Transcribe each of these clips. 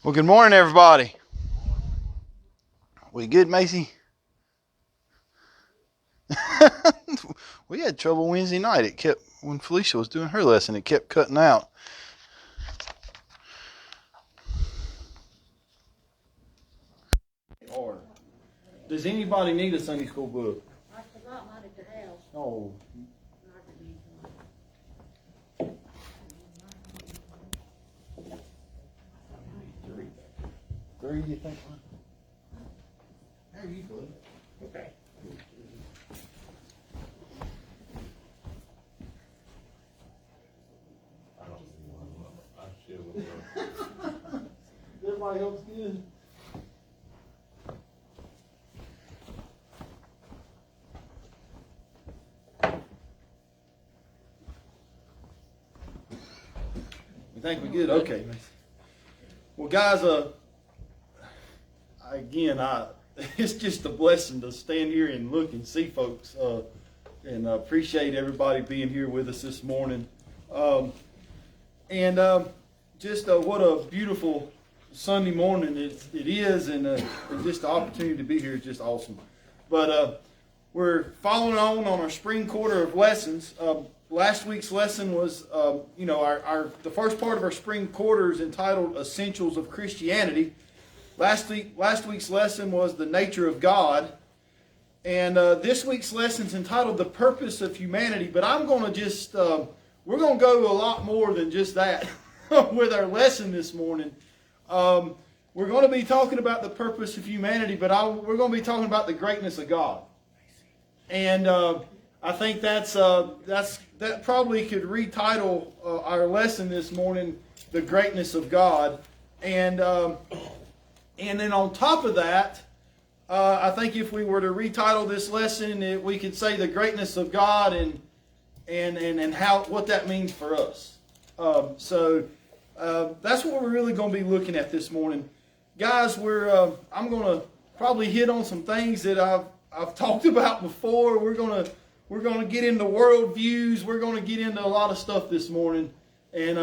Well, good morning, everybody. We good, Macy? We had trouble Wednesday night. It kept, when Felicia was doing her lesson, it kept cutting out. Or does anybody need a Sunday school book? I forgot mine at the house. Oh. Three, you think? There you go. Okay. Everybody else good? You think we good? Okay. Well, guys, again, it's just a blessing to stand here and look and see folks, and appreciate everybody being here with us this morning. Just what a beautiful Sunday morning it is, and just the opportunity to be here is just awesome. But we're following on our spring quarter of lessons. Last week's lesson was, the first part of our spring quarter is entitled Essentials of Christianity. Last week's lesson was the nature of God. And this week's lesson is entitled The Purpose of Humanity. But I'm going to just, we're going to go a lot more than just that with our lesson this morning. We're going to be talking about the purpose of humanity, but we're going to be talking about the greatness of God. And I think that probably could retitle our lesson this morning, The Greatness of God. And then on top of that, I think if we were to retitle this lesson, we could say the greatness of God and what that means for us. So that's what we're really going to be looking at this morning, guys. I'm going to probably hit on some things that I've talked about before. We're going to get into world views. We're going to get into a lot of stuff this morning. And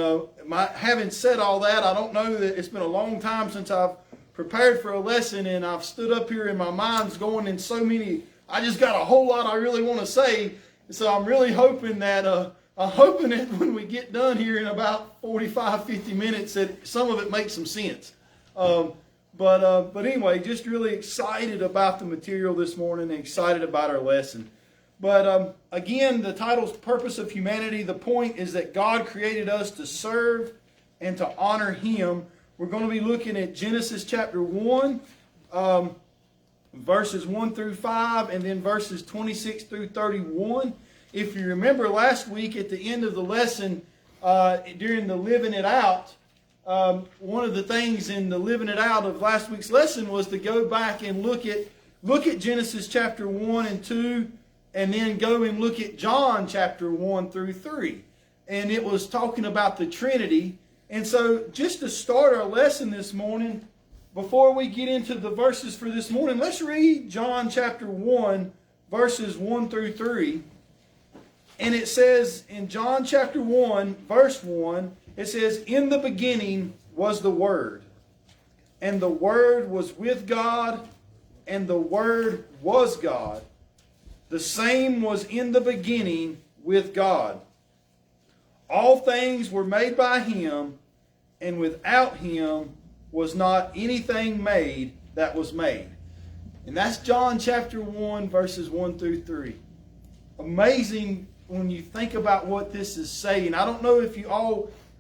having said all that, I don't know that it's been a long time since I've prepared for a lesson, and I've stood up here and my mind's going in so many. I just got a whole lot I really want to say. So I'm really hoping that when we get done here in about 45, 50 minutes, that some of it makes some sense. But anyway, just really excited about the material this morning and excited about our lesson. But again, the title's Purpose of Humanity. The point is that God created us to serve and to honor Him. We're going to be looking at Genesis chapter 1, verses 1 through 5, and then verses 26 through 31. If you remember last week at the end of the lesson, during the Living It Out, one of the things in the Living It Out of last week's lesson was to go back and look at Genesis chapter 1 and 2, and then go and look at John chapter 1 through 3. And it was talking about the Trinity. And so just to start our lesson this morning, before we get into the verses for this morning, let's read John chapter 1, verses 1 through 3. And it says in John chapter 1, verse 1, it says, "In the beginning was the Word, and the Word was with God, and the Word was God. The same was in the beginning with God. All things were made by Him, and without Him was not anything made that was made." And that's John chapter 1, verses 1 through 3. Amazing when you think about what this is saying. I don't know if a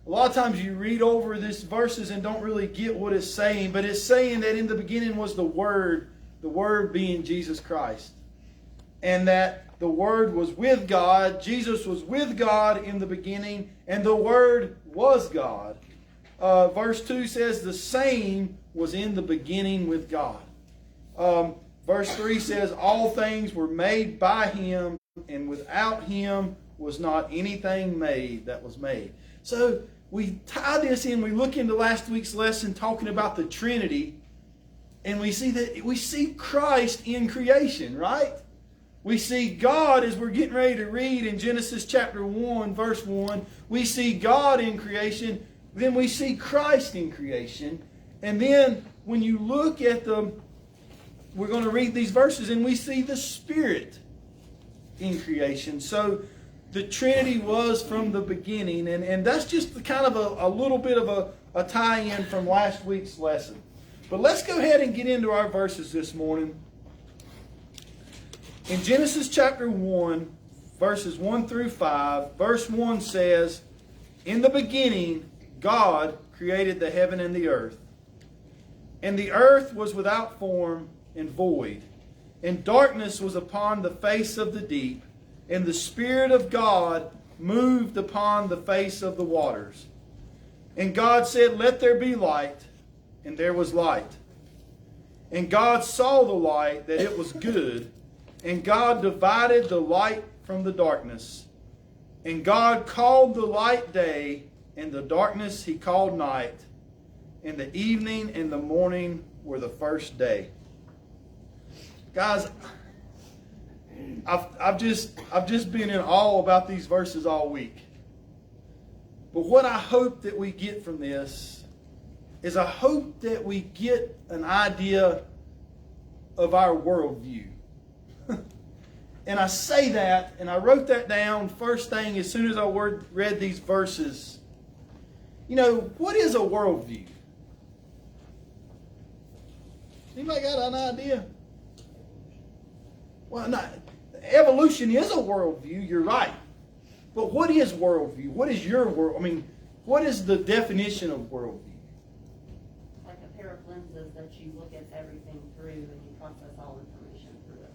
lot of times you read over these verses and don't really get what it's saying, but it's saying that in the beginning was the Word being Jesus Christ. And that the Word was with God. Jesus was with God in the beginning, and the Word was God. Verse 2 says the same was in the beginning with God. Verse 3 says all things were made by Him, and without Him was not anything made that was made. So we tie this in. We look into last week's lesson talking about the Trinity, and we see Christ in creation, right? We see God, as we're getting ready to read in Genesis chapter 1, verse 1. We see God in creation. Then we see Christ in creation. And then when you look at we're going to read these verses and we see the Spirit in creation. So the Trinity was from the beginning. And that's just kind of a little bit of a tie-in from last week's lesson. But let's go ahead and get into our verses this morning. In Genesis chapter 1, verses 1 through 5, verse 1 says, "In the beginning, God created the heaven and the earth. And the earth was without form and void, and darkness was upon the face of the deep, and the Spirit of God moved upon the face of the waters. And God said, 'Let there be light,' and there was light. And God saw the light, that it was good, and God divided the light from the darkness. And God called the light day, and the darkness He called night. And the evening and the morning were the first day." Guys, I've just been in awe about these verses all week. But what I hope that we get from this is I hope that we get an idea of our worldview. And I say that, and I wrote that down first thing as soon as I read these verses. You know, what is a worldview? Anybody got an idea? Well, evolution is a worldview, you're right. But what is worldview? What is your world? I mean, what is the definition of worldview? Like a pair of lenses that you look at everything through and you process all information through it.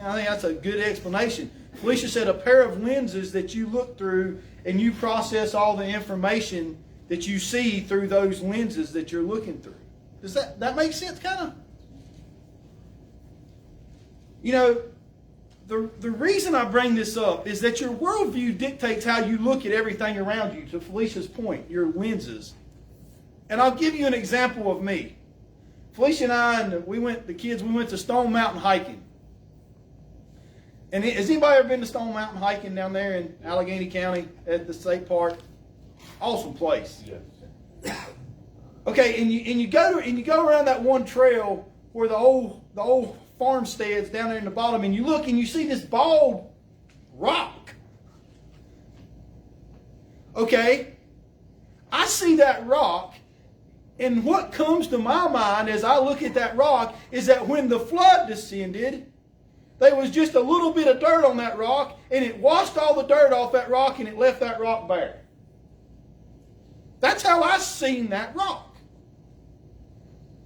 I think that's a good explanation. Felicia said a pair of lenses that you look through and you process all the information that you see through those lenses that you're looking through. Does that make sense, kind of? You know, the reason I bring this up is that your worldview dictates how you look at everything around you, to Felicia's point, your lenses. And I'll give you an example of me. Felicia and I, and we went to Stone Mountain hiking. And has anybody ever been to Stone Mountain hiking down there in Allegheny County at the state park? Awesome place. Yes. Okay, and you go around that one trail where the old farmsteads down there in the bottom, and you look and you see this bald rock. Okay, I see that rock, and what comes to my mind as I look at that rock is that when the flood descended, there was just a little bit of dirt on that rock, and it washed all the dirt off that rock, and it left that rock bare. That's how I seen that rock.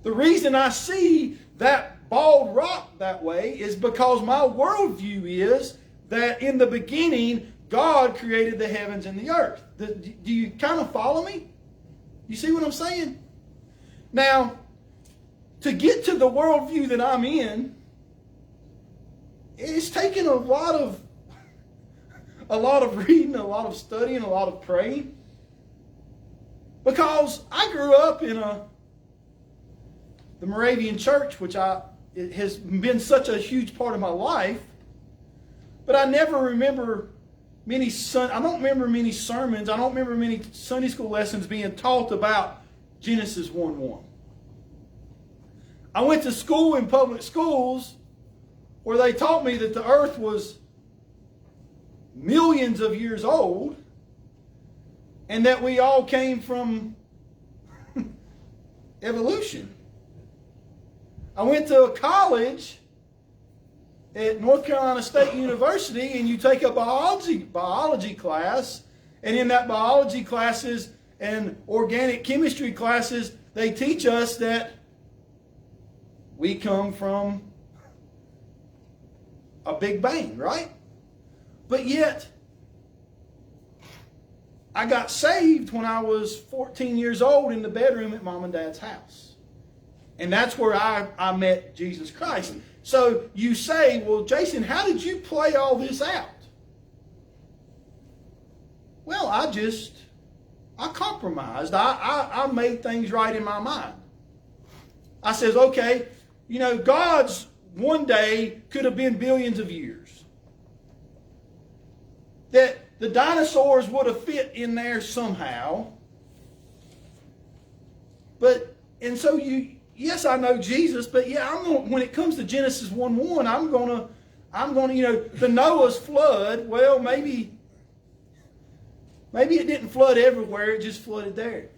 The reason I see that bald rock that way is because my worldview is that in the beginning, God created the heavens and the earth. Do you kind of follow me? You see what I'm saying? Now, to get to the worldview that I'm in, it's taken a lot of reading, a lot of studying, a lot of praying. Because I grew up in the Moravian church, which it has been such a huge part of my life. But I never remember I don't remember many sermons. I don't remember many Sunday school lessons being taught about Genesis 1:1. I went to school in public schools where they taught me that the earth was millions of years old and that we all came from evolution. I went to a college at North Carolina State University, and you take a biology class, and in that biology classes and organic chemistry classes, they teach us that we come from a big bang, right? But yet, I got saved when I was 14 years old in the bedroom at Mom and Dad's house. And that's where I met Jesus Christ. So you say, well, Jason, how did you play all this out? Well, I compromised. I made things right in my mind. I says, okay, God's one day could have been billions of years. That the dinosaurs would have fit in there somehow. But And so yes, I know Jesus, but yeah, when it comes to Genesis 1:1, I'm gonna, the Noah's flood, well, maybe it didn't flood everywhere, it just flooded there.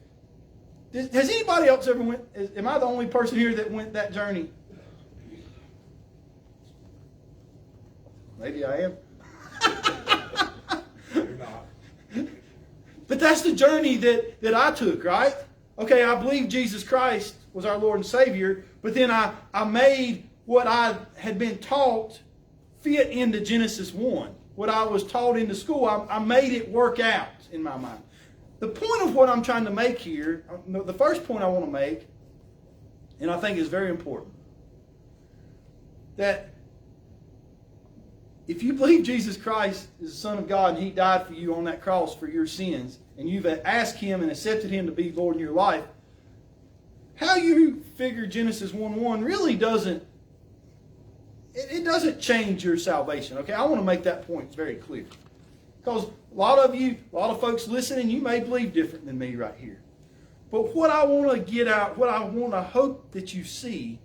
Has anybody else ever went, am I the only person here that went that journey? Maybe I am. You're not. But that's the journey that I took, right? Okay, I believe Jesus Christ was our Lord and Savior, but then I made what I had been taught fit into Genesis 1. What I was taught in the school, I made it work out in my mind. The point of what I'm trying to make here, the first point I want to make, and I think is very important, that if you believe Jesus Christ is the Son of God and He died for you on that cross for your sins, and you've asked Him and accepted Him to be Lord in your life, how you figure Genesis 1:1 really doesn't, it doesn't change your salvation. Okay, I want to make that point very clear. Because a lot of folks listening, you may believe different than me right here. But what I want to get out, what I want to hope that you see,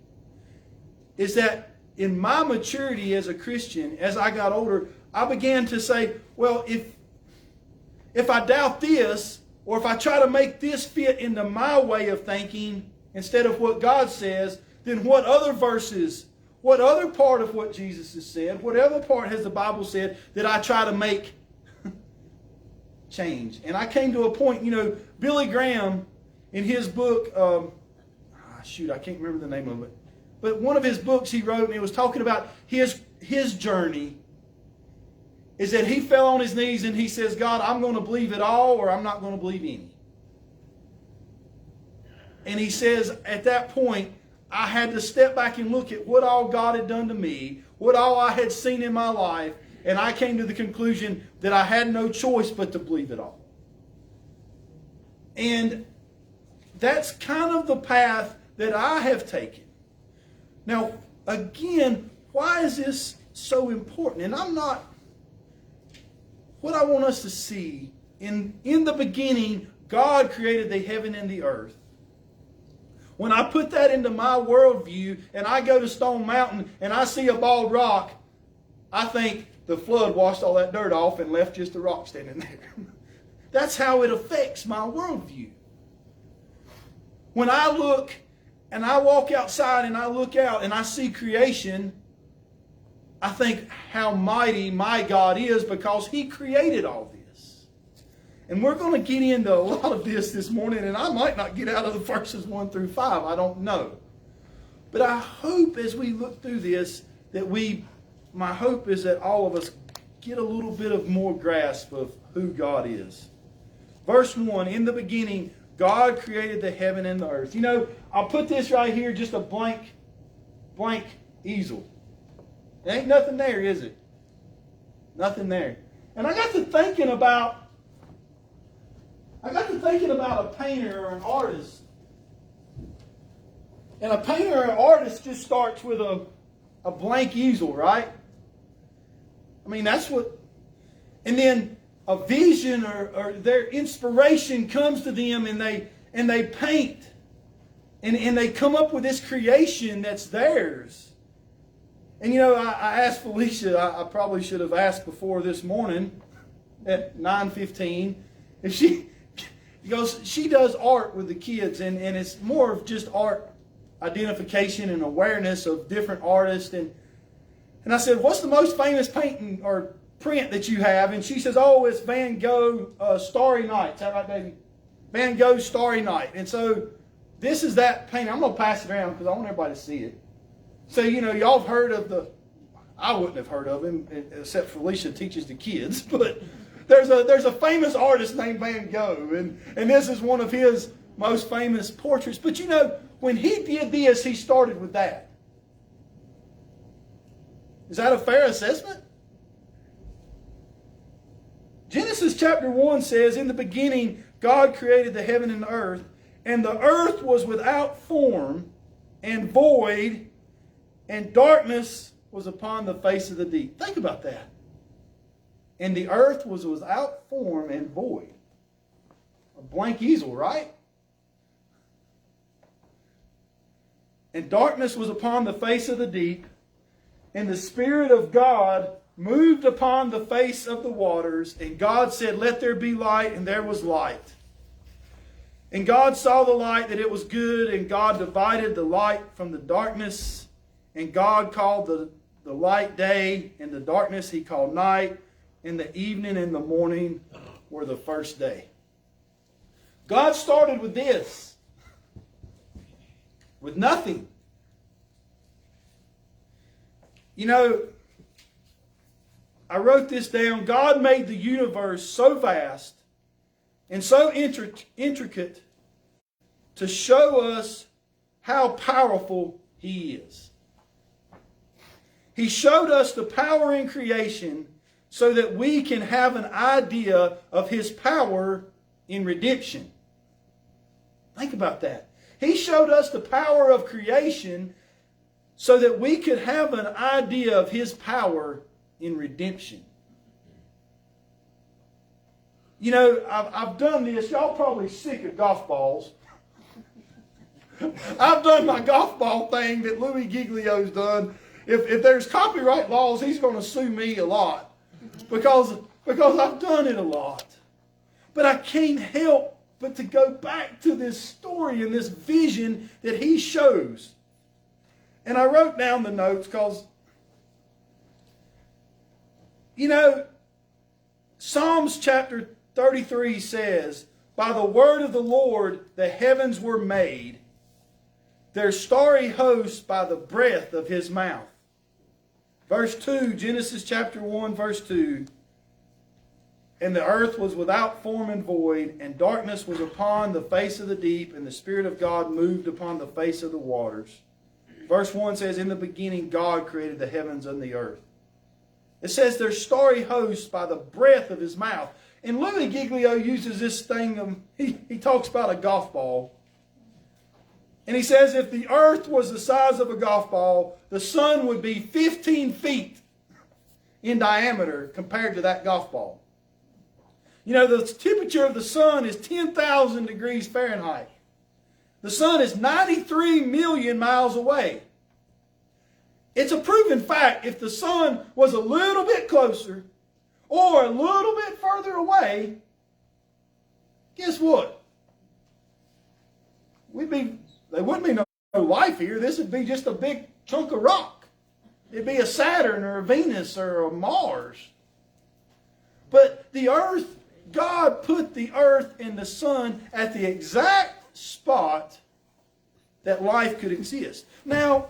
is that in my maturity as a Christian, as I got older, I began to say, well, if I doubt this, or if I try to make this fit into my way of thinking instead of what God says, then what other verses, what other part of what Jesus has said, whatever part has the Bible said that I try to make change? And I came to a point, Billy Graham, in his book, I can't remember the name of it, but one of his books he wrote, and it was talking about his journey, is that he fell on his knees and he says, God, I'm going to believe it all or I'm not going to believe any. And he says, at that point, I had to step back and look at what all God had done to me, what all I had seen in my life, and I came to the conclusion that I had no choice but to believe it all. And that's kind of the path that I have taken. Now, again, why is this so important? And what I want us to see, in the beginning, God created the heaven and the earth. When I put that into my worldview and I go to Stone Mountain and I see a bald rock, I think the flood washed all that dirt off and left just a rock standing there. That's how it affects my worldview. When I look and I walk outside and I look out and I see creation, I think how mighty my God is because He created all this. And we're going to get into a lot of this morning, and I might not get out of the verses 1 through 5. I don't know. But I hope as we look through this my hope is that all of us get a little bit of more grasp of who God is. Verse 1, in the beginning, God created the heaven and the earth. I'll put this right here, just a blank easel. There ain't nothing there, is it? Nothing there. And I got to thinking about a painter or an artist. And a painter or an artist just starts with a blank easel, right? I mean, that's what... And then a vision or their inspiration comes to them and they paint. And they come up with this creation that's theirs. And I asked Felicia, I probably should have asked before this morning at 9:15, if she does art with the kids, and it's more of just art identification and awareness of different artists. And I said, what's the most famous painting or print that you have? And she says, oh, it's Van Gogh, Starry Night. Is that right, baby? Van Gogh, Starry Night. And so this is that painting. I'm going to pass it around because I want everybody to see it. So, y'all have heard of I wouldn't have heard of him, except Felicia teaches the kids, but there's a famous artist named Van Gogh, and this is one of his most famous portraits. But when he did this, he started with that. Is that a fair assessment? Genesis chapter 1 says, in the beginning, God created the heaven and the earth, and the earth was without form and void, and darkness was upon the face of the deep. Think about that. And the earth was without form and void. A blank easel, right? and darkness was upon the face of the deep, and the Spirit of God moved upon the face of the waters, and God said, "Let there be light," and there was light. And God saw the light, that it was good, and God divided the light from the darkness, and God called the light day, and the darkness he called night, and the evening and the morning were the first day. God started with this, with nothing. You know, I wrote this down. God made the universe so vast and so intricate to show us how powerful He is. He showed us the power in creation so that we can have an idea of His power in redemption. Think about that. He showed us the power of creation so that we could have an idea of His power in redemption. You know, I've done this. Y'all probably sick of golf balls. I've done my golf ball thing that Louis Giglio's done. If there's copyright laws, he's going to sue me a lot because I've done it a lot. But I can't help but to go back to this story and this vision that he shows. And I wrote down the notes because, you know, Psalms chapter 33 says, "By the word of the Lord the heavens were made, their starry hosts by the breath of His mouth." Verse 2, Genesis chapter 1, verse 2, "And the earth was without form and void, and darkness was upon the face of the deep, and the Spirit of God moved upon the face of the waters." Verse 1 says, "In the beginning God created the heavens and the earth." It says their starry hosts by the breath of His mouth. And Louis Giglio uses this thing, he talks about a golf ball. And he says if the earth was the size of a golf ball, the sun would be 15 feet in diameter compared to that golf ball. You know, the temperature of the sun is 10,000 degrees Fahrenheit. The sun is 93 million miles away. It's a proven fact, if the sun was a little bit closer or a little bit further away, guess what? There wouldn't be no life here. This would be just a big chunk of rock. It'd be a Saturn or a Venus or a Mars. But the earth, God put the earth and the sun at the exact spot that life could exist. Now,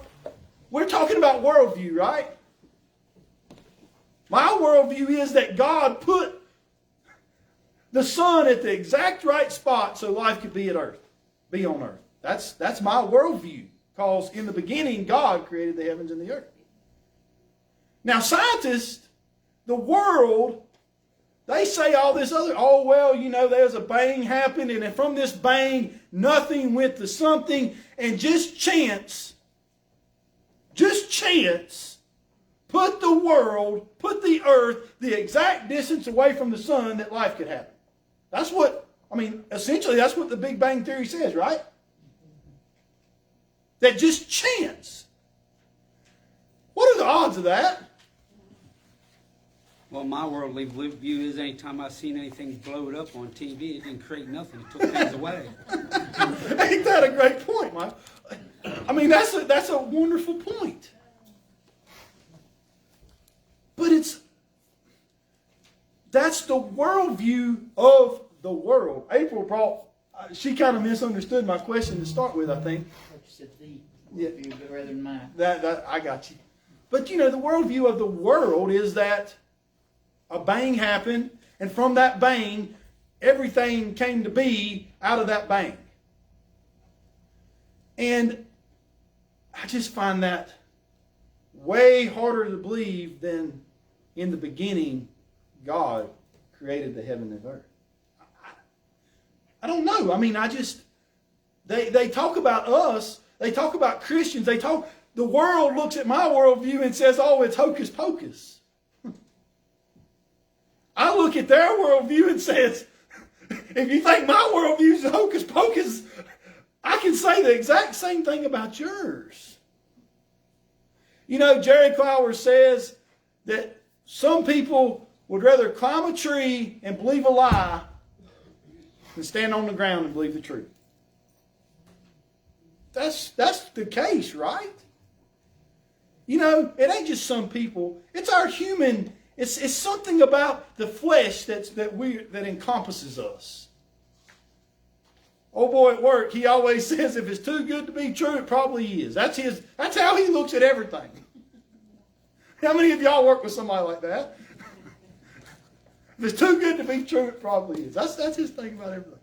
we're talking about worldview, right? My worldview is that God put the sun at the exact right spot so life could be on earth. That's my worldview. Because in the beginning, God created the heavens and the earth. Now, scientists, the world, they say all this other, oh, well, you know, there's a bang happened, and from this bang, nothing went to something, and just chance, put the earth the exact distance away from the sun that life could happen. Essentially that's what the Big Bang Theory says, right? That just chance. What are the odds of that? Well, my worldly view is anytime I've seen anything blow it up on TV, it didn't create nothing. It took things away. Ain't that a great point, Mike? I mean, that's a wonderful point. But that's the worldview of the world. April she kind of misunderstood my question to start with, I think. You said the worldview, but rather than mine. That I got you. But you know, the worldview of the world is that a bang happened, and from that bang, everything came to be out of that bang. And I just find that way harder to believe than in the beginning, God created the heaven and earth. I don't know. I mean, they talk about us. They talk about Christians. The world looks at my worldview and says, oh, it's hocus pocus. I look at their worldview and says, if you think my worldview is hocus pocus, I can say the exact same thing about yours. You know, Jerry Clower says that some people would rather climb a tree and believe a lie than stand on the ground and believe the truth. That's the case, right? You know, it ain't just some people. It's our human. It's something about the flesh that encompasses us. Old boy at work, he always says, if it's too good to be true, it probably is. That's how he looks at everything. How many of y'all work with somebody like that? If it's too good to be true, it probably is. That's his thing about everything.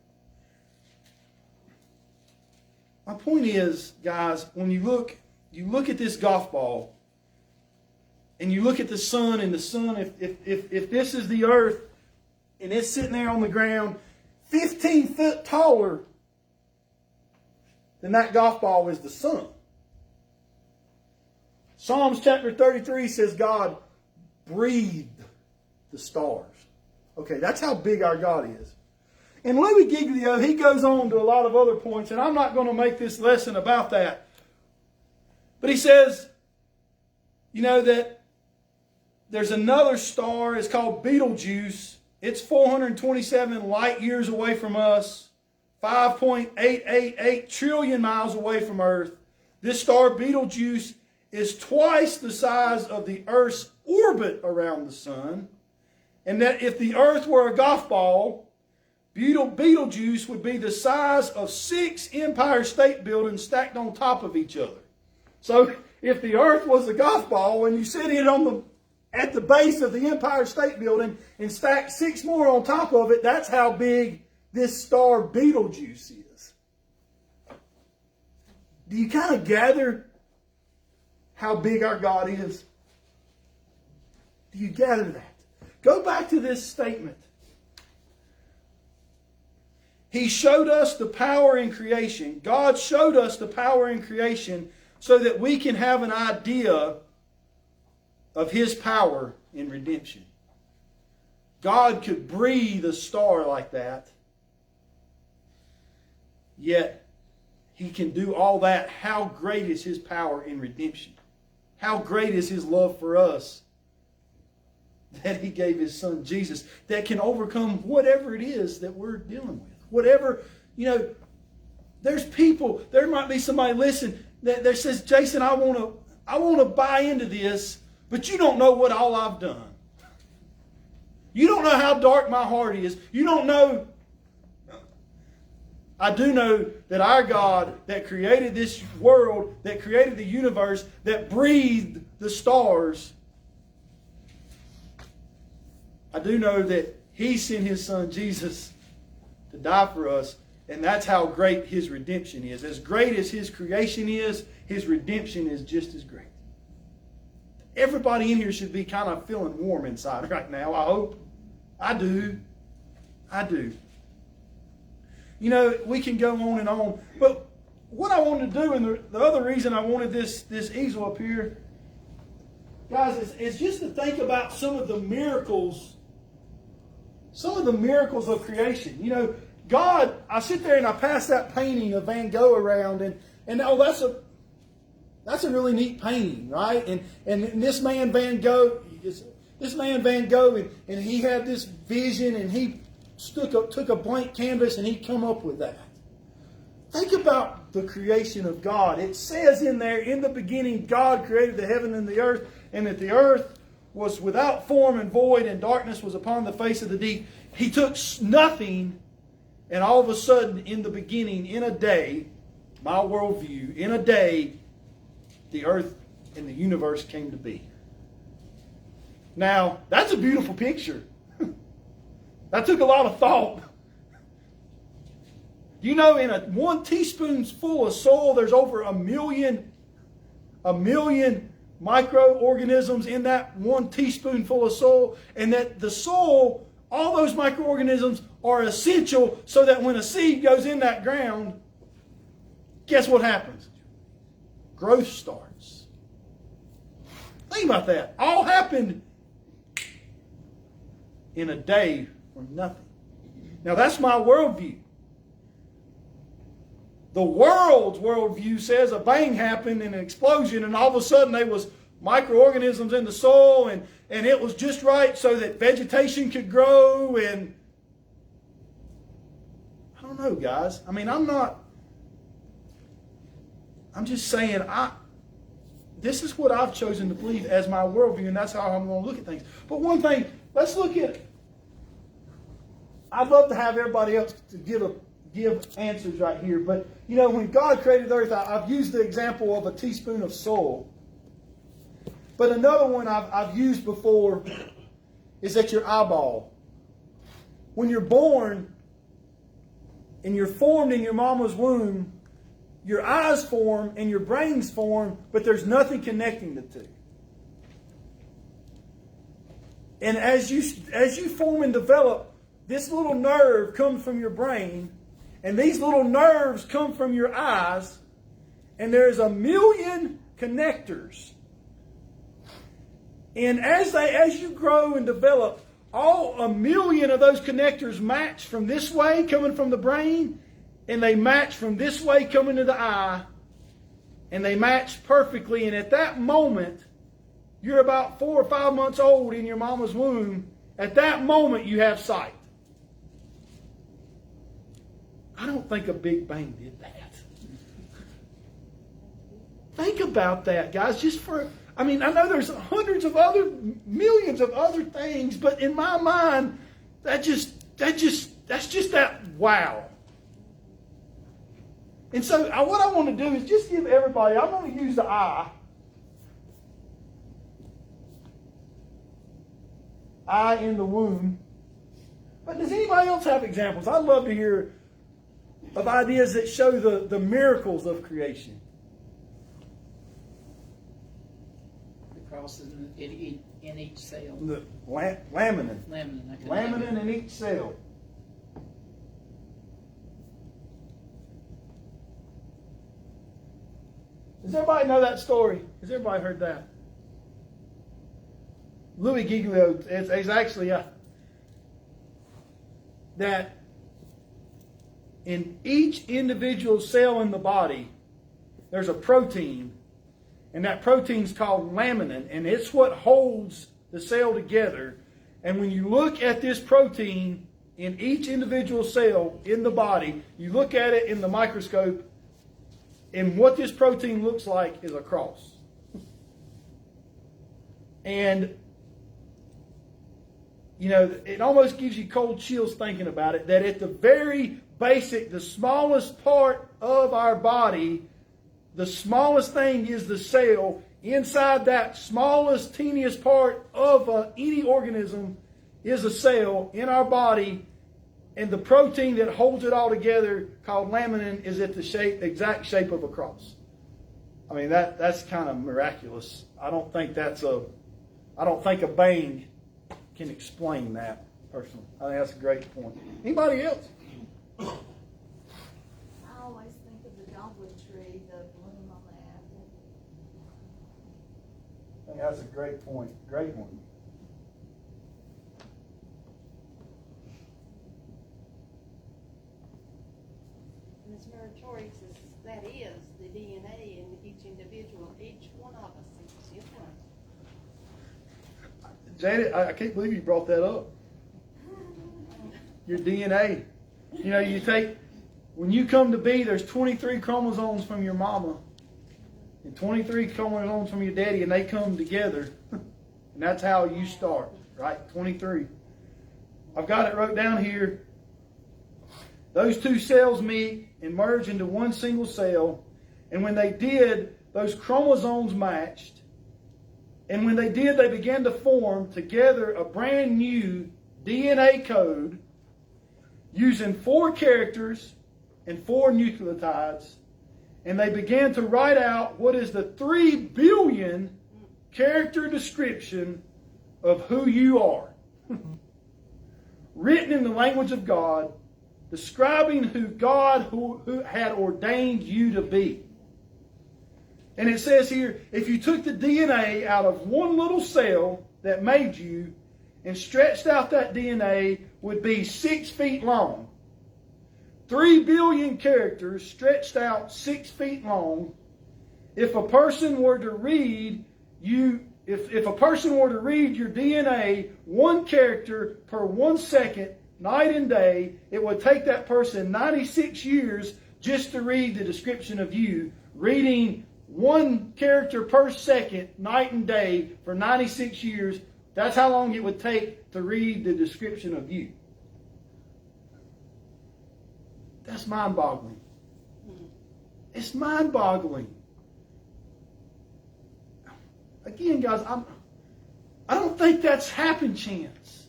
My point is, guys, when you look at this golf ball, and you look at the sun, and the sun, if this is the earth, and it's sitting there on the ground, 15 foot taller than that golf ball is the sun. Psalms chapter 33 says God breathed the stars. Okay, that's how big our God is. And Louis Giglio, he goes on to a lot of other points, and I'm not going to make this lesson about that. But he says, you know, that there's another star, it's called Betelgeuse. It's 427 light years away from us, 5.888 trillion miles away from Earth. This star, Betelgeuse, is twice the size of the Earth's orbit around the sun. And that if the Earth were a golf ball, Betelgeuse would be the size of 6 Empire State Buildings stacked on top of each other. So if the Earth was a golf ball, when you sit it at the base of the Empire State Building and stack 6 more on top of it, that's how big this star Betelgeuse is. Do you kind of gather how big our God is? Do you gather that? Go back to this statement. He showed us the power in creation. God showed us the power in creation so that we can have an idea of His power in redemption. God could breathe a star like that, yet He can do all that. How great is His power in redemption? How great is His love for us that He gave His Son Jesus that can overcome whatever it is that we're dealing with. Whatever, you know, there's people, there might be somebody listening that says, Jason, I want to buy into this, but you don't know what all I've done. You don't know how dark my heart is. You don't know. I do know that our God that created this world, that created the universe, that breathed the stars, I do know that He sent His Son Jesus to die for us, and that's how great His redemption is. As great as His creation is, His redemption is just as great. Everybody in here should be kind of feeling warm inside right now, I hope. I do. I do. You know, we can go on and on, but what I wanted to do, and the other reason I wanted this easel up here, guys, is just to think about some of the miracles of creation. You know, God, I sit there and I pass that painting of Van Gogh around, and oh, that's a really neat painting, right? And this man Van Gogh, and he had this vision, and he took a blank canvas and he come up with that. Think about the creation of God. It says in there, in the beginning, God created the heaven and the earth, and that the earth was without form and void, and darkness was upon the face of the deep. He took nothing, and all of a sudden, in the beginning, in a day, my worldview, in a day, the earth and the universe came to be. Now, that's a beautiful picture. That took a lot of thought. You know, in 1 teaspoonful of soil, there's over a million microorganisms in that 1 teaspoonful of soil, and that the soil, all those microorganisms are essential so that when a seed goes in that ground, guess what happens? Growth starts. Think about that. All happened in a day from nothing. Now that's my worldview. The world's worldview says a bang happened and an explosion, and all of a sudden there was microorganisms in the soil, and it was just right so that vegetation could grow. And I don't know, guys. I mean, I'm just saying, this is what I've chosen to believe as my worldview, and that's how I'm going to look at things. But one thing, let's look at, I'd love to have everybody else to give answers right here, but you know, when God created the earth, I've used the example of a teaspoon of soil. But another one I've used before is that your eyeball. When you're born and you're formed in your mama's womb, your eyes form and your brains form, but there's nothing connecting the two. And as you form and develop, this little nerve comes from your brain, and these little nerves come from your eyes, and there's 1 million connectors. And as you grow and develop, all 1 million of those connectors match from this way, coming from the brain, and they match from this way, coming to the eye, and they match perfectly. And at that moment, you're about 4 or 5 months old in your mama's womb. At that moment, you have sight. I don't think a Big Bang did that. Think about that, guys. I know there's hundreds of millions of other things, but in my mind, that's just that wow. And so what I want to do is just give everybody, I'm going to use the eye. Eye in the womb. But does anybody else have examples? I'd love to hear of ideas that show the miracles of creation. The crosses in each cell. The laminin. Laminin In each cell. Does everybody know that story? Has everybody heard that? Louis Giglio is actually that in each individual cell in the body, there's a protein, and that protein's called laminin, and it's what holds the cell together. And when you look at this protein in each individual cell in the body, you look at it in the microscope, and what this protein looks like is a cross. And, you know, it almost gives you cold chills thinking about it, that at the very basic, the smallest part of our body, the smallest thing is the cell. Inside that smallest, teeniest part of any organism is a cell in our body. And the protein that holds it all together, called laminin, is at the exact shape of a cross. I mean, that's kind of miraculous. I don't think a bang can explain that, personally. I think that's a great point. Anybody else? I always think of the dogwood tree, the bloom on the apple. I think that's a great point. Great one. Ms. Meritorious says that is the DNA in each individual. Each one of us is different. Janet, I can't believe you brought that up. Your DNA. You know, when you come to be, there's 23 chromosomes from your mama and 23 chromosomes from your daddy, and they come together. And that's how you start, right? 23. I've got it wrote down here. Those two cells meet and merge into one single cell. And when they did, those chromosomes matched. And when they did, they began to form together a brand new DNA code using 4 characters and 4 nucleotides. And they began to write out what is the 3 billion character description of who you are. Written in the language of God, describing who God who had ordained you to be. And it says here, if you took the DNA out of one little cell that made you and stretched out that DNA, would be 6 feet long, 3 billion characters stretched out 6 feet long. If a person were to read if a person were to read your DNA 1 character per 1 second, night and day, it would take that person 96 years just to read the description of you. Reading 1 character per second, night and day, for 96 years, that's how long it would take to read the description of you. That's mind-boggling. It's mind-boggling. Again, guys, I don't think that's happen chance.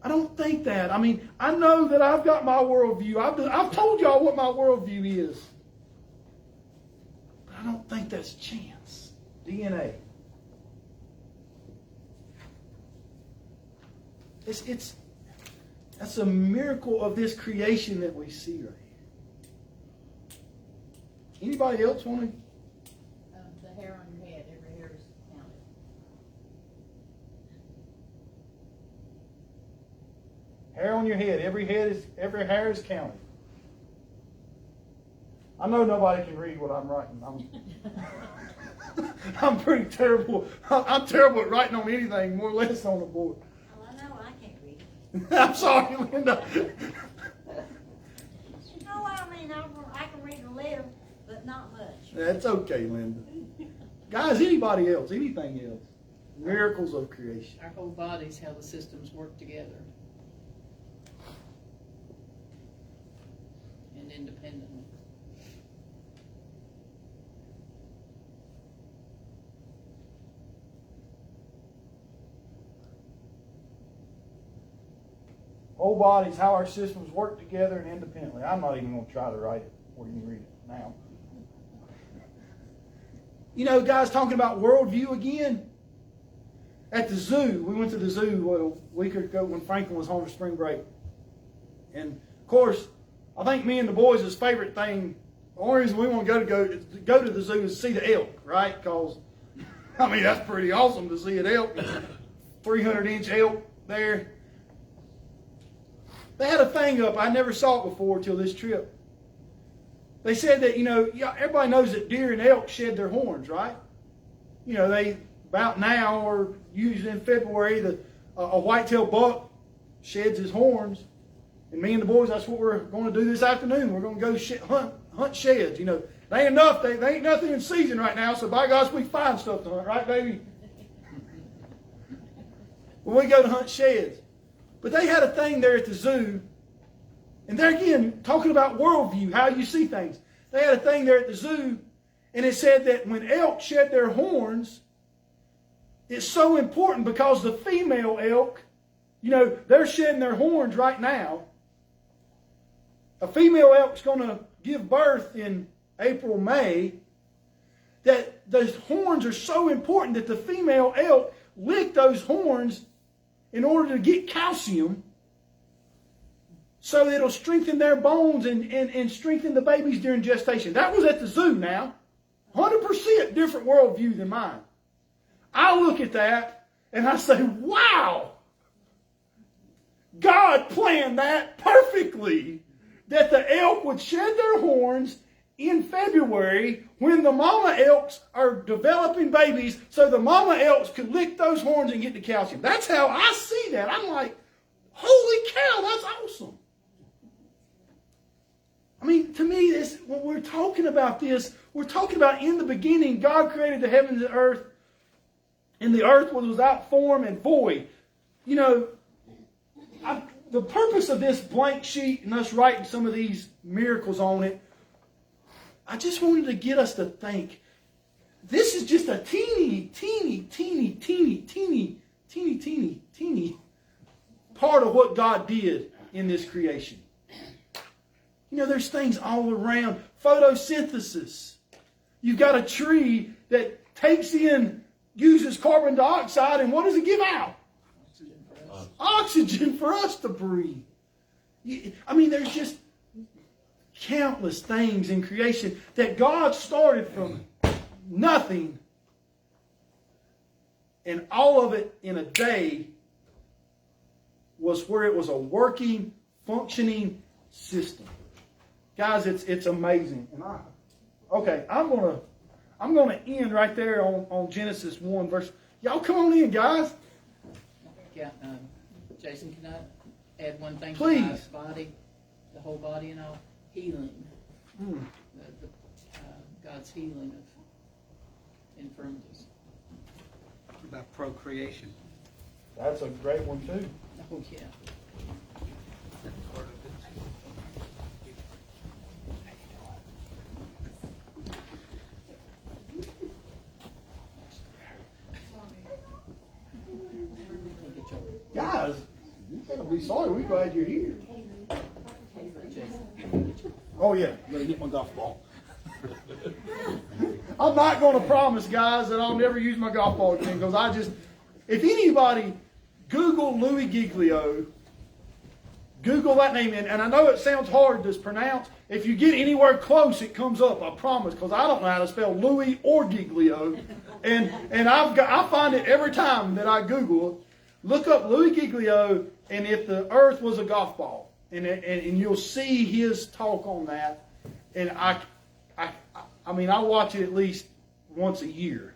I don't think that. I mean, I know that I've got my worldview. I've told y'all what my worldview is. But I don't think that's chance. DNA. That's a miracle of this creation that we see right here. Anybody else want to? The hair on your head, every hair is counted. Hair on your head, every hair is counted. I know nobody can read what I'm writing. I'm pretty terrible. I'm terrible at writing on anything, more or less on the board. Well, I know I can't read. I'm sorry, Linda. No, I mean, I can read a little, but not much. That's okay, Linda. Guys, anybody else? Anything else? Miracles of creation. Our whole bodies, how the systems work together. And independently. Whole bodies, how our systems work together and independently. I'm not even going to try to write it or you can read it now. You know, guys, talking about worldview again. At the zoo, we went to the zoo a week ago when Franklin was home for spring break. And, of course, I think me and the boys' favorite thing, the only reason we want to go to the zoo is to see the elk, right? Because, I mean, that's pretty awesome to see an elk. 300-inch elk there. They had a thing up. I never saw it before till this trip. They said that, everybody knows that deer and elk shed their horns, right? They, about now, or usually in February, a whitetail buck sheds his horns. And me and the boys, that's what we're going to do this afternoon. We're going to go hunt sheds. They ain't enough. They ain't nothing in season right now, so by gosh, we find stuff to hunt, right, baby? When we go to hunt sheds. But they had a thing there at the zoo, and there again, talking about worldview, how you see things. They had a thing there at the zoo, and it said that when elk shed their horns, it's so important because the female elk, they're shedding their horns right now. A female elk's going to give birth in April, May, that those horns are so important that the female elk lick those horns in order to get calcium so it'll strengthen their bones and strengthen the babies during gestation. That was at the zoo now. 100% different worldview than mine. I look at that and I say, wow! God planned that perfectly, that the elk would shed their horns in February when the mama elks are developing babies so the mama elks could lick those horns and get the calcium. That's how I see that. I'm like, holy cow, that's awesome. I mean, to me, when we're talking about this, we're talking about in the beginning, God created the heavens and earth, and the earth was without form and void. The purpose of this blank sheet and us writing some of these miracles on it, I just wanted to get us to think, this is just a teeny part of what God did in this creation. There's things all around. Photosynthesis. You've got a tree that uses carbon dioxide, and what does it give out? Oxygen for us to breathe. I mean, there's just countless things in creation that God started from nothing, and all of it in a day was where it was a working, functioning system. Guys, it's amazing. And I'm gonna end right there on Genesis 1 verse. Y'all come on in, guys. Yeah, Jason, can I add one thing? Please. To God's body, the whole body and all? Healing. God's healing of infirmities. About procreation. That's a great one too. Oh, yeah. That's part of it. Guys, you gotta be sorry. We're glad you're here. Oh yeah, I'm gonna get my golf ball. I'm not going to promise, guys, that I'll never use my golf ball again because if anybody Google Louis Giglio, Google that name, and I know it sounds hard to pronounce. If you get anywhere close, it comes up. I promise, because I don't know how to spell Louis or Giglio, and I find it every time that I Google it. Look up Louis Giglio, and if the Earth was a golf ball, and you'll see his talk on that. And I mean, I watch it at least once a year.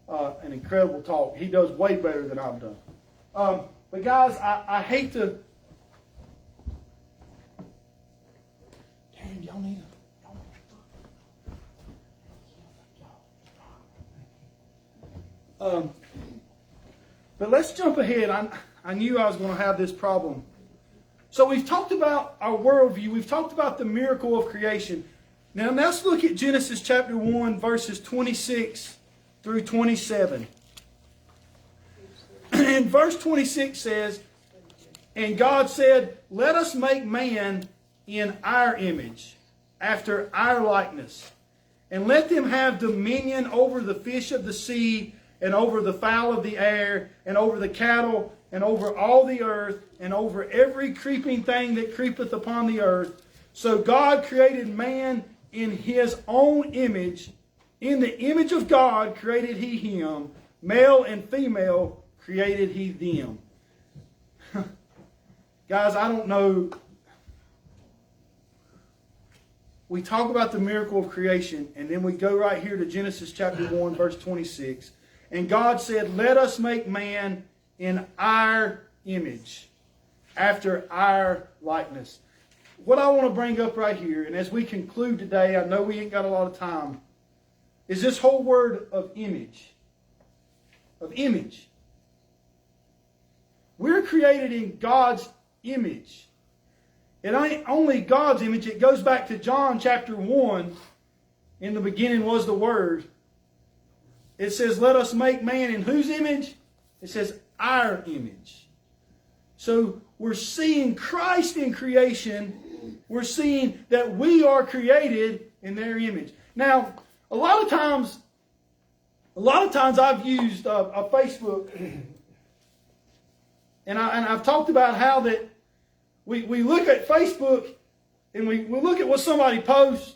An incredible talk. He does way better than I've done. But guys, I hate to. Damn, y'all need a. But let's jump ahead. I knew I was going to have this problem. So we've talked about our worldview. We've talked about the miracle of creation. Now let's look at Genesis chapter 1, verses 26 through 27. And verse 26 says, "And God said, let us make man in our image, after our likeness, and let them have dominion over the fish of the sea, and over the fowl of the air, and over the cattle, and over all the earth, and over every creeping thing that creepeth upon the earth. So God created man in his own image. In the image of God created he him. Male and female created he them." Guys, I don't know. We talk about the miracle of creation, and then we go right here to Genesis chapter 1, verse 26. "And God said, let us make man in our image, after our likeness." What I want to bring up right here, and as we conclude today, I know we ain't got a lot of time, is this whole word of image. Of image. We're created in God's image. It ain't only God's image. It goes back to John chapter 1. In the beginning was the Word. It says, let us make man in whose image? It says, our image. So we're seeing Christ in creation. We're seeing that we are created in their image. Now, a lot of times I've used a Facebook, and I've talked about how that we look at Facebook and we look at what somebody posts,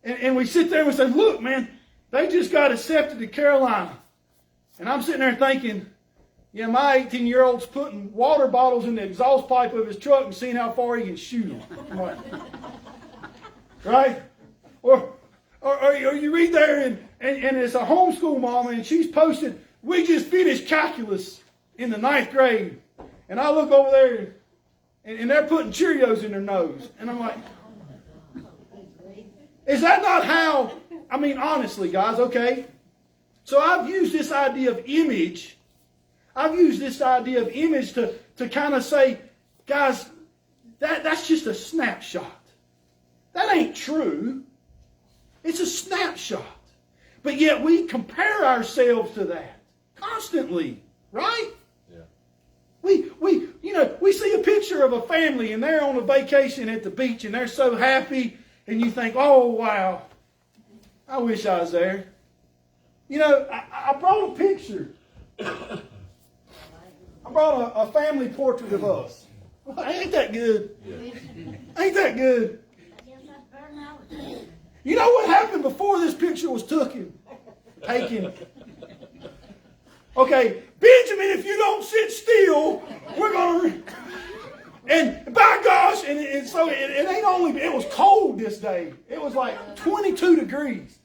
and we sit there and we say, look, man, they just got accepted to Carolina. And I'm sitting there thinking, yeah, my 18-year-old's putting water bottles in the exhaust pipe of his truck and seeing how far he can shoot them. Like, right? Or you read there and it's a homeschool mama and she's posted, we just finished calculus in the 9th grade. And I look over there and they're putting Cheerios in their nose. And I'm like, is that not how, I mean, honestly, guys, okay? So I've used this idea of image. I've used this idea of image to kind of say, guys, that's just a snapshot. That ain't true. It's a snapshot. But yet we compare ourselves to that constantly, right? Yeah. We see a picture of a family and they're on a vacation at the beach and they're so happy and you think, oh, wow, I wish I was there. I brought a picture. I brought a family portrait of us. Ain't that good? Yeah. Ain't that good? You know what happened before this picture was taken? Okay, Benjamin, if you don't sit still, we're going to... And by gosh, and so it ain't only, it was cold this day. It was like 22 degrees.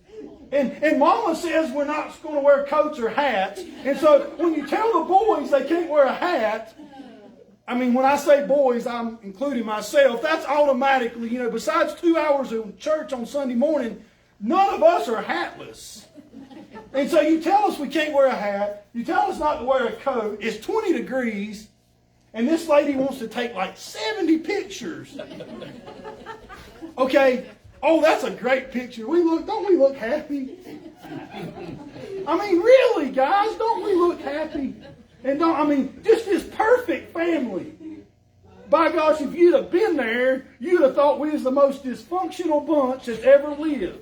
And Mama says we're not going to wear coats or hats. And so when you tell the boys they can't wear a hat, I mean, when I say boys, I'm including myself, that's automatically, besides 2 hours of church on Sunday morning, none of us are hatless. And so you tell us we can't wear a hat. You tell us not to wear a coat. It's 20 degrees. And this lady wants to take like 70 pictures. Okay. Oh, that's a great picture. Don't we look happy? I mean, really, guys, don't we look happy? And just this perfect family. By gosh, if you'd have been there, you'd have thought we was the most dysfunctional bunch that's ever lived.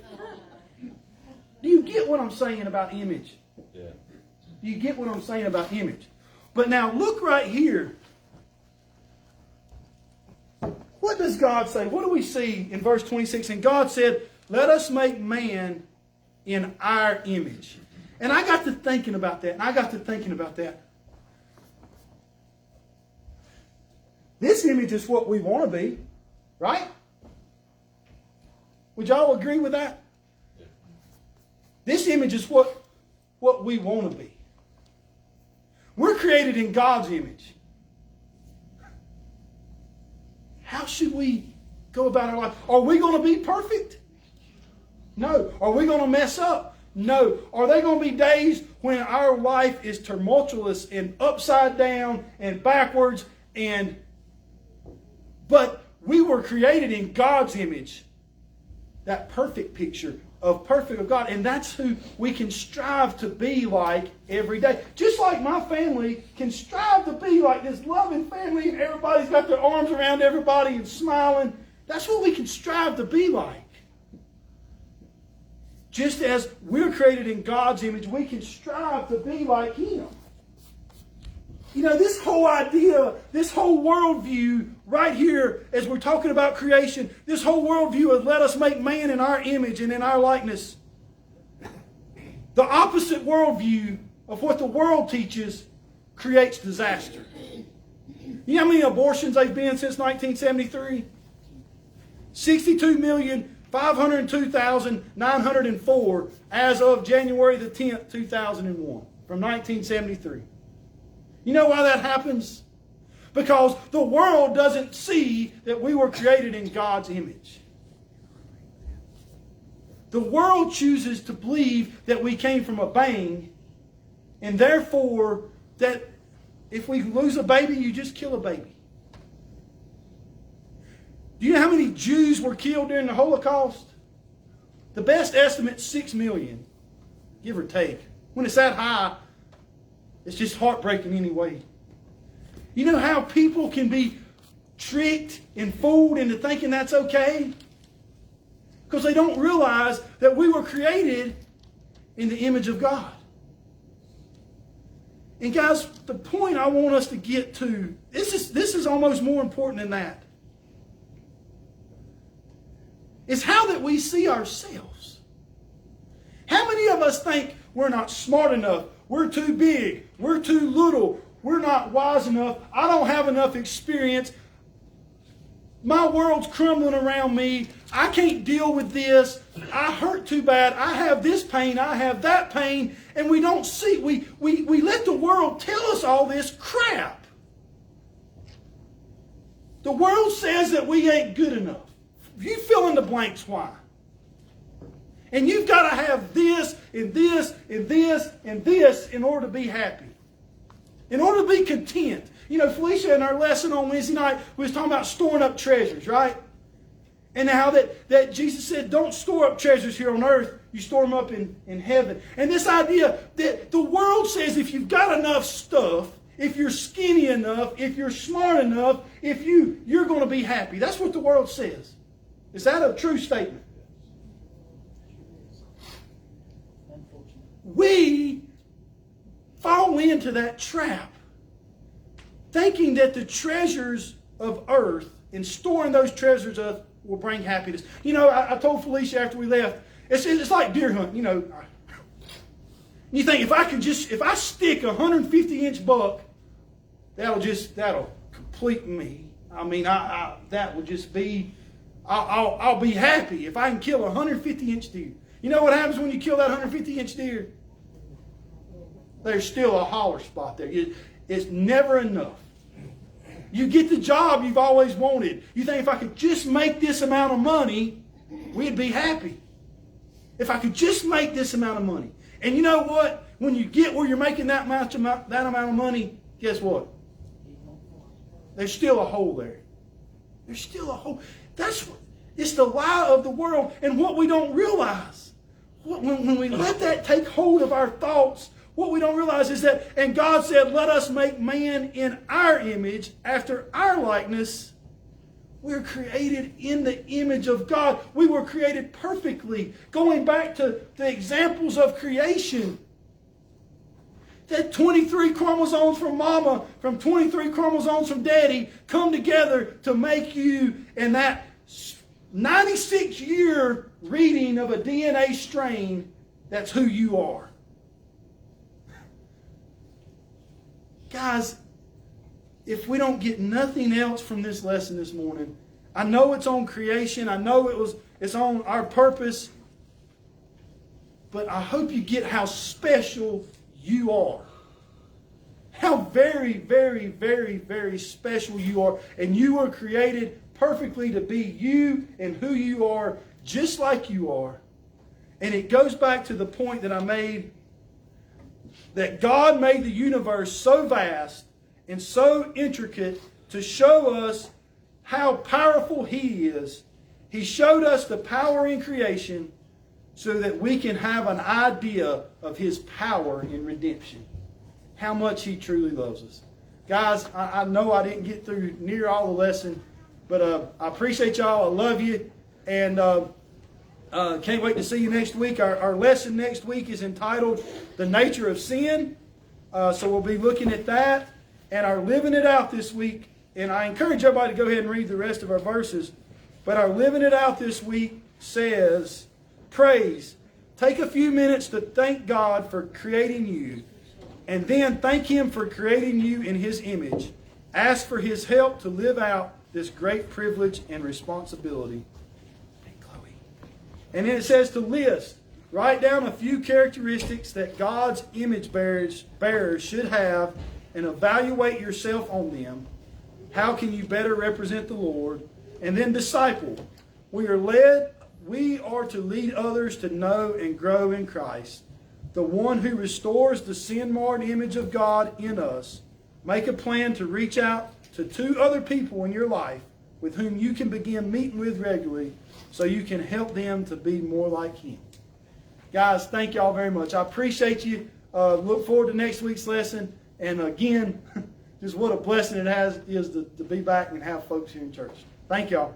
Do you get what I'm saying about image? Yeah. Do you get what I'm saying about image? But now look right here. What does God say? What do we see in verse 26? And God said, let us make man in our image. And I got to thinking about that. This image is what we want to be, right? Would y'all agree with that? This image is what we want to be. We're created in God's image. How should we go about our life? Are we going to be perfect? No. Are we going to mess up? No. Are there going to be days when our life is tumultuous and upside down and backwards? But we were created in God's image. That perfect picture of God. And that's who we can strive to be like every day. Just like my family can strive to be like this loving family and everybody's got their arms around everybody and smiling. That's what we can strive to be like. Just as we're created in God's image, we can strive to be like Him. This whole idea, this whole worldview right here, as we're talking about creation, this whole worldview of let us make man in our image and in our likeness. The opposite worldview of what the world teaches creates disaster. You know how many abortions they've been since 1973? 62,502,904 as of January the 10th, 2001, from 1973. You know why that happens? Because the world doesn't see that we were created in God's image. The world chooses to believe that we came from a bang, and therefore that if we lose a baby, you just kill a baby. Do you know how many Jews were killed during the Holocaust? The best estimate, 6 million, give or take. When it's that high, it's just heartbreaking anyway. You know how people can be tricked and fooled into thinking that's okay? Because they don't realize that we were created in the image of God. And guys, the point I want us to get to, this is almost more important than that. It's how that we see ourselves. How many of us think we're not smart enough? We're too big. We're too little. We're not wise enough. I don't have enough experience. My world's crumbling around me. I can't deal with this. I hurt too bad. I have this pain. I have that pain. And we don't see. We let the world tell us all this crap. The world says that we ain't good enough. You fill in the blanks why. And you've got to have this and this and this and this in order to be happy. In order to be content. Felicia in our lesson on Wednesday night was talking about storing up treasures, right? And how that Jesus said, don't store up treasures here on earth. You store them up in heaven. And this idea that the world says if you've got enough stuff, if you're skinny enough, if you're smart enough, you're going to be happy. That's what the world says. Is that a true statement? We fall into that trap, thinking that the treasures of earth and storing those treasures up will bring happiness. I told Felicia after we left, it's like deer hunting. You think if I stick a 150-inch buck, that'll complete me. I mean, that would just be, I'll be happy if I can kill a 150-inch deer. You know what happens when you kill that 150-inch deer? There's still a holler spot there. It's never enough. You get the job you've always wanted. You think, if I could just make this amount of money, we'd be happy. If I could just make this amount of money. And you know what? When you get where you're making that amount of money, guess what? There's still a hole there. There's still a hole. It's the lie of the world. And what we don't realize, when we let that take hold of our thoughts, what we don't realize is that, and God said, let us make man in our image, after our likeness. We're created in the image of God. We were created perfectly. Going back to the examples of creation. That 23 chromosomes from mama, from 23 chromosomes from daddy, come together to make you, and that 96-year reading of a DNA strain, that's who you are. Guys, if we don't get nothing else from this lesson this morning, I know it's on creation. I know it's on our purpose. But I hope you get how special you are. How very, very, very, very special you are. And you were created perfectly to be you and who you are, just like you are. And it goes back to the point that I made, that God made the universe so vast and so intricate to show us how powerful He is. He showed us the power in creation so that we can have an idea of His power in redemption. How much He truly loves us. Guys, I know I didn't get through near all the lesson, but I appreciate y'all. I love you. And can't wait to see you next week. Our lesson next week is entitled The Nature of Sin. So we'll be looking at that. And our living it out this week, and I encourage everybody to go ahead and read the rest of our verses, but our living it out this week says, praise. Take a few minutes to thank God for creating you, and then thank Him for creating you in His image. Ask for His help to live out this great privilege and responsibility. And then it says to list. Write down a few characteristics that God's image bearers should have, and evaluate yourself on them. How can you better represent the Lord? And then disciple. We are to lead others to know and grow in Christ, the one who restores the sin-marred image of God in us. Make a plan to reach out to 2 other people in your life with whom you can begin meeting with regularly, so you can help them to be more like Him. Guys, thank y'all very much. I appreciate you. Look forward to next week's lesson. And again, just what a blessing it is to be back and have folks here in church. Thank y'all.